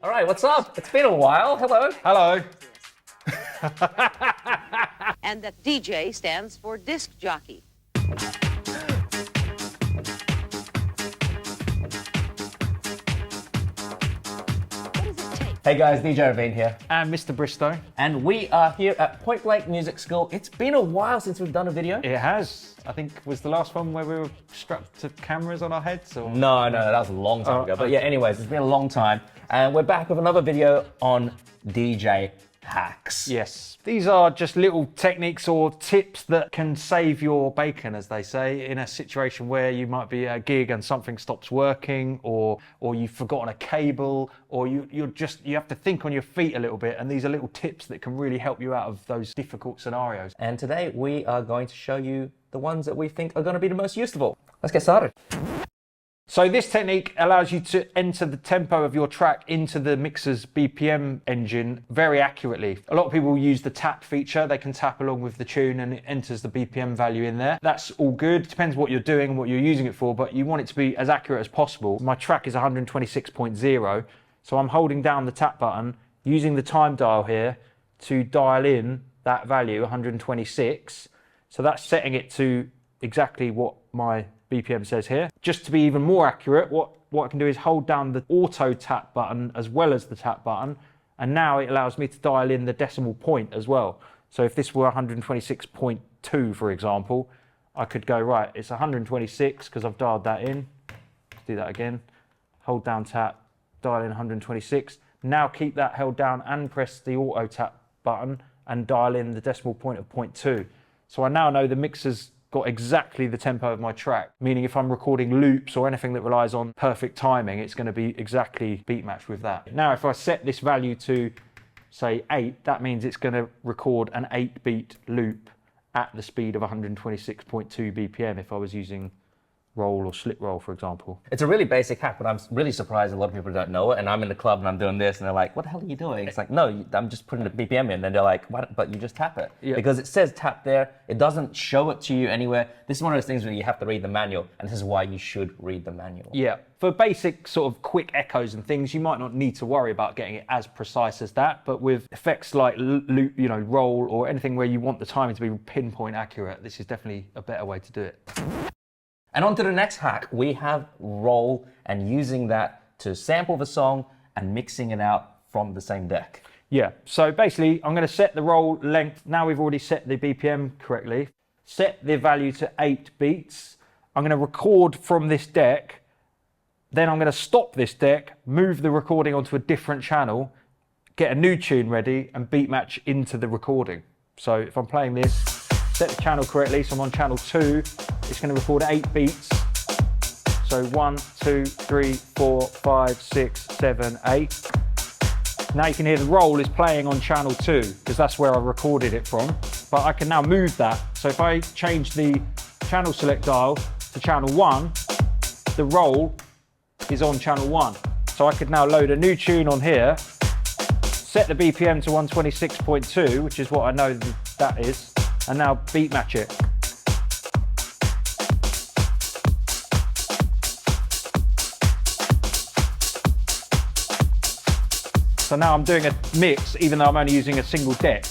All right, what's up? It's been a while. Hello. Hello. And that DJ stands for disc jockey. Hey guys, DJ Ravine here. And Mr. Bristow. And we are here at Point Blank Music School. It's been a while since we've done a video. It has. I think was the last one where we were strapped to cameras on our heads? Or? No, that was a long time ago. But yeah, anyways, it's been a long time. And we're back with another video on DJ hacks. Yes. These are just little techniques or tips that can save your bacon, as they say, in a situation where you might be at a gig and something stops working, or you've forgotten a cable, or you have to think on your feet a little bit. And these are little tips that can really help you out of those difficult scenarios. And today we are going to show you the ones that we think are going to be the most useful. Let's get started. So this technique allows you to enter the tempo of your track into the mixer's BPM engine very accurately. A lot of people use the tap feature. They can tap along with the tune and it enters the BPM value in there. That's all good. Depends what you're doing and what you're using it for, but you want it to be as accurate as possible. My track is 126.0, so I'm holding down the tap button, using the time dial here to dial in that value, 126. So that's setting it to exactly what my BPM says here. Just to be even more accurate, what I can do is hold down the auto tap button as well as the tap button, and now it allows me to dial in the decimal point as well. So if this were 126.2, for example, I could go, right, it's 126 because I've dialed that in. Let's do that again. Hold down tap, dial in 126. Now keep that held down and press the auto tap button and dial in the decimal point of 0.2. So I now know the mixer's got exactly the tempo of my track, meaning if I'm recording loops or anything that relies on perfect timing, it's going to be exactly beat matched with that. Now, if I set this value to, say, 8, that means it's going to record an 8-beat loop at the speed of 126.2 BPM if I was using roll or slip roll, for example. It's a really basic hack, but I'm really surprised a lot of people don't know it. And I'm in the club and I'm doing this and they're like, what the hell are you doing? It's like, no, I'm just putting the BPM in. And they're like, what? But you just tap it. Yeah. Because it says tap there. It doesn't show it to you anywhere. This is one of those things where you have to read the manual. And this is why you should read the manual. Yeah. For basic sort of quick echoes and things, you might not need to worry about getting it as precise as that. But with effects like loop, roll or anything where you want the timing to be pinpoint accurate, this is definitely a better way to do it. And on to the next hack. We have roll and using that to sample the song and mixing it out from the same deck. Yeah, so basically I'm going to set the roll length. Now we've already set the BPM correctly. Set the value to 8 beats. I'm going to record from this deck. Then I'm going to stop this deck, move the recording onto a different channel, get a new tune ready and beat match into the recording. So if I'm playing this, set the channel correctly, so I'm on channel 2, it's going to record 8 beats. So 1, 2, 3, 4, 5, 6, 7, 8. Now you can hear the roll is playing on channel 2 because that's where I recorded it from. But I can now move that. So if I change the channel select dial to channel 1, the roll is on channel 1. So I could now load a new tune on here, set the BPM to 126.2, which is what I know that is, and now beat match it. So now I'm doing a mix, even though I'm only using a single deck.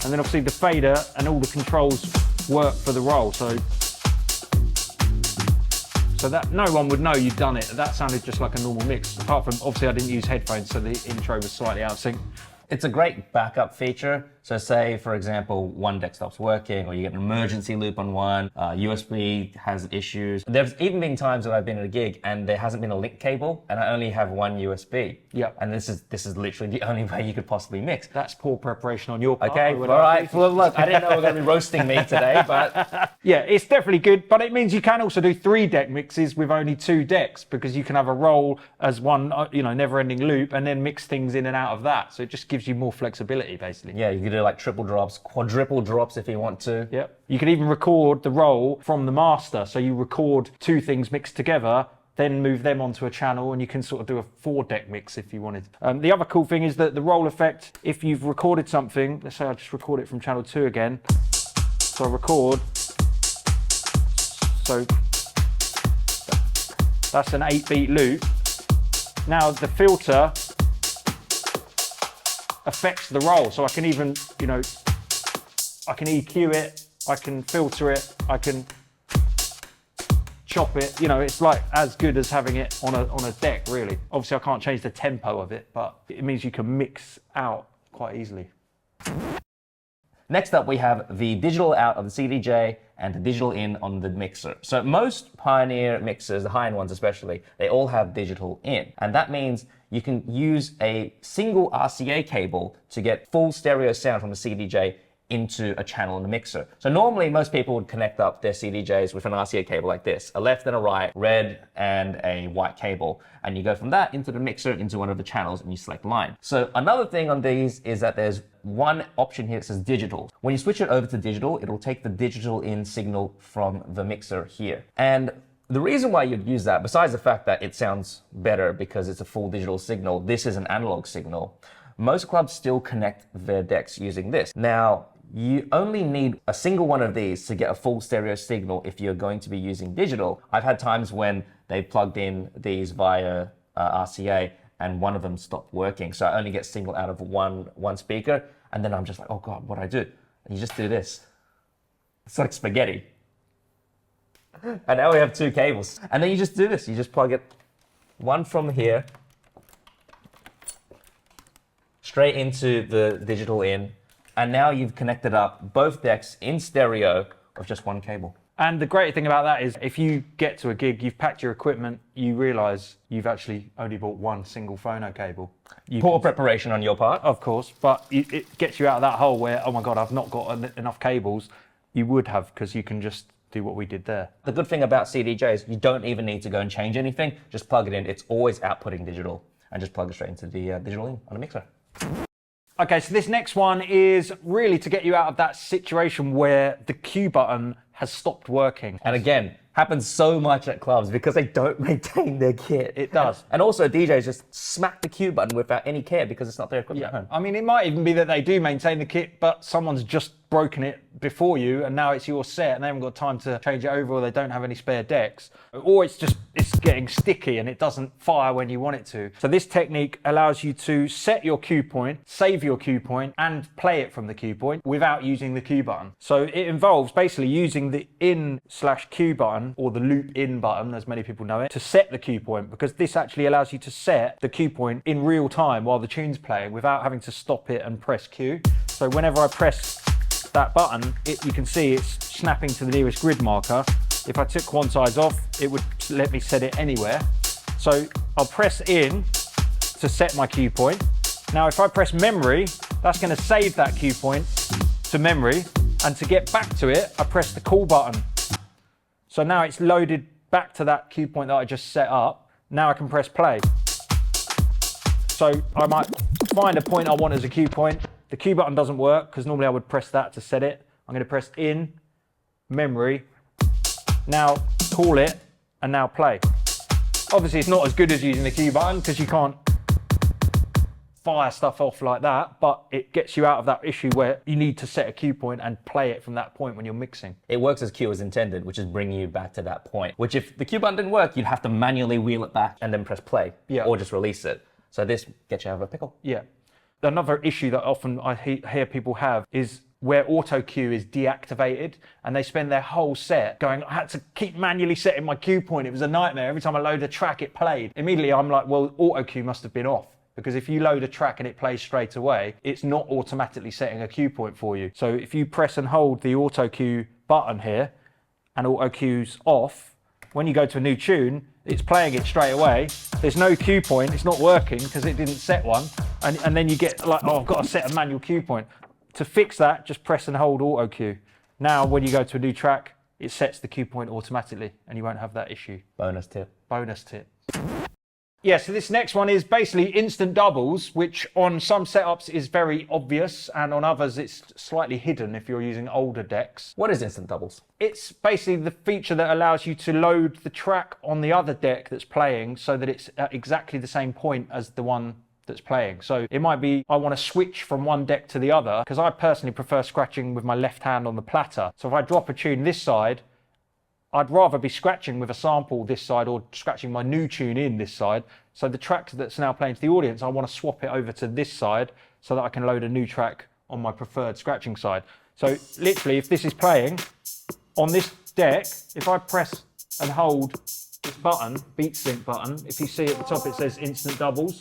And then obviously the fader and all the controls work for the roll. So that no one would know you'd done it. That sounded just like a normal mix. Apart from, obviously I didn't use headphones, so the intro was slightly out of sync. It's a great backup feature. So say, for example, one deck stops working or you get an emergency loop on one, USB has issues. There's even been times where I've been at a gig and there hasn't been a link cable and I only have one USB. Yeah. And this is literally the only way you could possibly mix. That's poor preparation on your part. Okay, all right. Well, look, I didn't know we were going to be roasting me today, but... Yeah, it's definitely good, but it means you can also do 3 deck mixes with only 2 decks because you can have a roll as one, never-ending loop and then mix things in and out of that. So it just gives you more flexibility, basically. Yeah, you could do like triple drops, quadruple drops if you want to. Yep. You can even record the roll from the master. So you record 2 things mixed together, then move them onto a channel, and you can sort of do a 4-deck mix if you wanted. The other cool thing is that the roll effect, if you've recorded something, let's say I just record it from channel 2 again. So I record. So that's an 8-beat loop. Now the filter affects the roll, so I can even, you know, I can EQ it, I can filter it, I can chop it. You know, it's like as good as having it on a deck, really. Obviously I can't change the tempo of it, but it means you can mix out quite easily. Next up, we have the digital out of the CDJ and the digital in on the mixer. So most Pioneer mixers, the high-end ones especially, they all have digital in. And that means you can use a single RCA cable to get full stereo sound from the CDJ into a channel in the mixer. So normally most people would connect up their CDJs with an RCA cable like this, a left and a right, red and a white cable. And you go from that into the mixer, into one of the channels, and you select line. So another thing on these is that there's one option here that says digital. When you switch it over to digital, it'll take the digital in signal from the mixer here. And the reason why you'd use that, besides the fact that it sounds better because it's a full digital signal, this is an analog signal. Most clubs still connect their decks using this. Now, you only need a single one of these to get a full stereo signal if you're going to be using digital. I've had times when they plugged in these via RCA and one of them stopped working. So I only get signal out of one speaker. And then I'm just like, oh God, what do I do? And you just do this. It's like spaghetti. And now we have two cables. And then you just do this. You just plug it one from here straight into the digital in. And now you've connected up both decks in stereo with just one cable. And the great thing about that is if you get to a gig, you've packed your equipment, you realise you've actually only bought one single phono cable. Poor preparation on your part. Of course, but it gets you out of that hole where, oh my God, I've not got enough cables. You would have, because you can just do what we did there. The good thing about CDJs, you don't even need to go and change anything. Just plug it in. It's always outputting digital. And just plug it straight into the digital in on a mixer. Okay, so this next one is really to get you out of that situation where the Q button has stopped working. And again, happens so much at clubs because they don't maintain their kit. It does. And also DJs just smack the Q button without any care because it's not their equipment at home. I mean, it might even be that they do maintain the kit, but someone's just broken it before you and now it's your set and they haven't got time to change it over, or they don't have any spare decks, or it's getting sticky and it doesn't fire when you want it to. So this technique allows you to set your cue point, save your cue point, and play it from the cue point without using the cue button. So it involves basically using the in/cue button, or the loop in button as many people know it, to set the cue point, because this actually allows you to set the cue point in real time while the tune's playing without having to stop it and press cue. So whenever I press that button, you can see it's snapping to the nearest grid marker. If I took quantize off, it would let me set it anywhere. So I'll press in to set my cue point. Now if I press memory, that's going to save that cue point to memory, and to get back to it, I press the call button. So now it's loaded back to that cue point that I just set up. Now I can press play. So I might find a point I want as a cue point. The cue button doesn't work because normally I would press that to set it. I'm going to press in, memory, now call it, and now play. Obviously it's not as good as using the cue button because you can't fire stuff off like that, but it gets you out of that issue where you need to set a cue point and play it from that point when you're mixing. It works as cue as intended, which is bringing you back to that point, which if the cue button didn't work, you'd have to manually wheel it back and then press play, or just release it. So this gets you out of a pickle. Yeah. Another issue that often I hear people have is where auto cue is deactivated and they spend their whole set going, I had to keep manually setting my cue point. It was a nightmare. Every time I load a track, it played. Immediately I'm like, well, auto cue must have been off, because if you load a track and it plays straight away, it's not automatically setting a cue point for you. So if you press and hold the auto cue button here and auto cue's off, when you go to a new tune, it's playing it straight away. There's no cue point, it's not working because it didn't set one. And then you get like, oh, I've got to set a manual cue point. To fix that, just press and hold auto cue. Now, when you go to a new track, it sets the cue point automatically and you won't have that issue. Bonus tip. Bonus tip. Yeah, so this next one is basically instant doubles, which on some setups is very obvious and on others it's slightly hidden if you're using older decks. What is instant doubles? It's basically the feature that allows you to load the track on the other deck that's playing so that it's at exactly the same point as the one that's playing. So it might be, I want to switch from one deck to the other, because I personally prefer scratching with my left hand on the platter. So if I drop a tune this side, I'd rather be scratching with a sample this side or scratching my new tune in this side. So the track that's now playing to the audience, I want to swap it over to this side so that I can load a new track on my preferred scratching side. So literally, if this is playing on this deck, if I press and hold this button, beat sync button, if you see at the top it says instant doubles.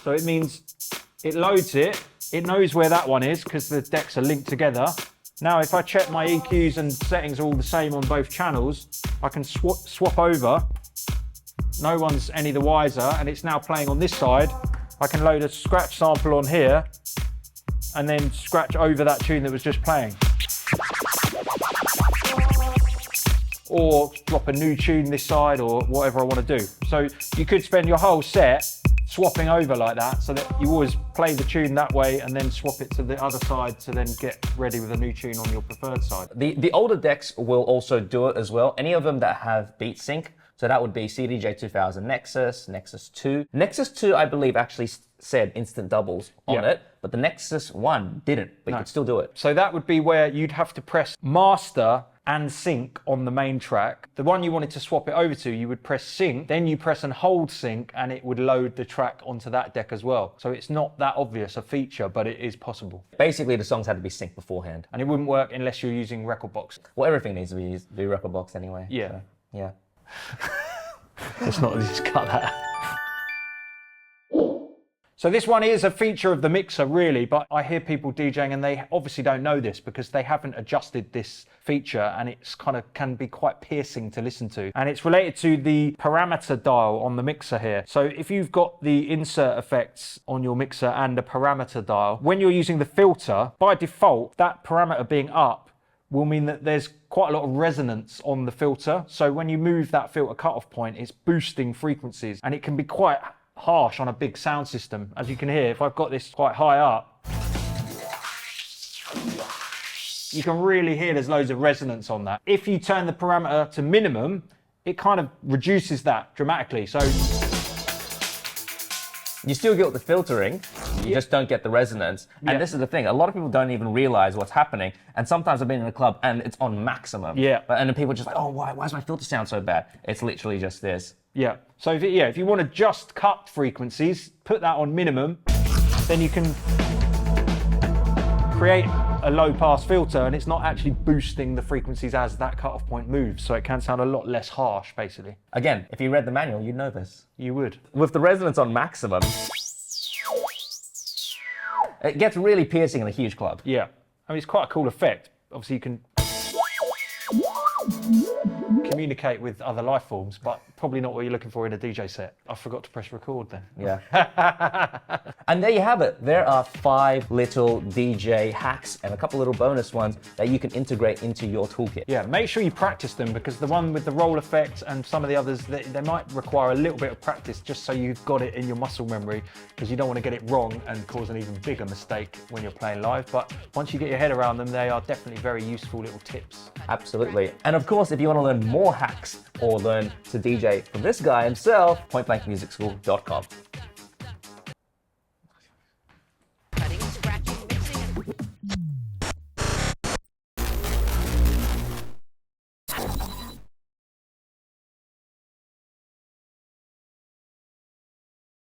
So it means it loads it, it knows where that one is because the decks are linked together. Now if I check my EQs and settings are all the same on both channels, I can swap over. No one's any the wiser, and it's now playing on this side. I can load a scratch sample on here and then scratch over that tune that was just playing. Or drop a new tune this side or whatever I want to do. So you could spend your whole set swapping over like that so that you always play the tune that way and then swap it to the other side to then get ready with a new tune on your preferred side. The older decks will also do it as well. Any of them that have beat sync, so that would be CDJ 2000 Nexus, Nexus 2. Nexus 2, I believe, actually said instant doubles on it, but the Nexus 1 didn't, but you could still do it. So that would be where you'd have to press master and sync on the main track. The one you wanted to swap it over to, you would press sync, then you press and hold sync, and it would load the track onto that deck as well. So it's not that obvious a feature, but it is possible. Basically, the songs had to be synced beforehand. And it wouldn't work unless you're using Rekordbox. Well, everything needs to be Rekordbox anyway. Yeah. So, yeah. Let's not just cut that. So this one is a feature of the mixer really, but I hear people DJing and they obviously don't know this because they haven't adjusted this feature, and it's kind of can be quite piercing to listen to. And it's related to the parameter dial on the mixer here. So if you've got the insert effects on your mixer and the parameter dial, when you're using the filter, by default, that parameter being up will mean that there's quite a lot of resonance on the filter. So when you move that filter cutoff point, it's boosting frequencies, and it can be quite harsh on a big sound system. As you can hear, if I've got this quite high up, you can really hear there's loads of resonance on that. If you turn the parameter to minimum, it kind of reduces that dramatically. So you still get the filtering, you just don't get the resonance. And this is the thing, a lot of people don't even realize what's happening. And sometimes I've been in a club and it's on maximum. Yeah. And then people are just like, oh, why does my filter sound so bad? It's literally just this. Yeah. So if you want to just cut frequencies, put that on minimum, then you can create a low pass filter and it's not actually boosting the frequencies as that cutoff point moves. So it can sound a lot less harsh, basically. Again, if you read the manual, you'd know this. You would. With the resonance on maximum, it gets really piercing in a huge club. Yeah. I mean, it's quite a cool effect. Obviously, you can communicate with other life forms, but probably not what you're looking for in a DJ set. I forgot to press record then. Yeah. And there you have it. There are 5 little DJ hacks and a couple little bonus ones that you can integrate into your toolkit. Yeah, make sure you practice them, because the one with the roll effect and some of the others, they might require a little bit of practice just so you've got it in your muscle memory, because you don't want to get it wrong and cause an even bigger mistake when you're playing live. But once you get your head around them, they are definitely very useful little tips. Absolutely. And of course, if you want to learn more hacks or learn to DJ from this guy himself, pointblankmusicschool.com.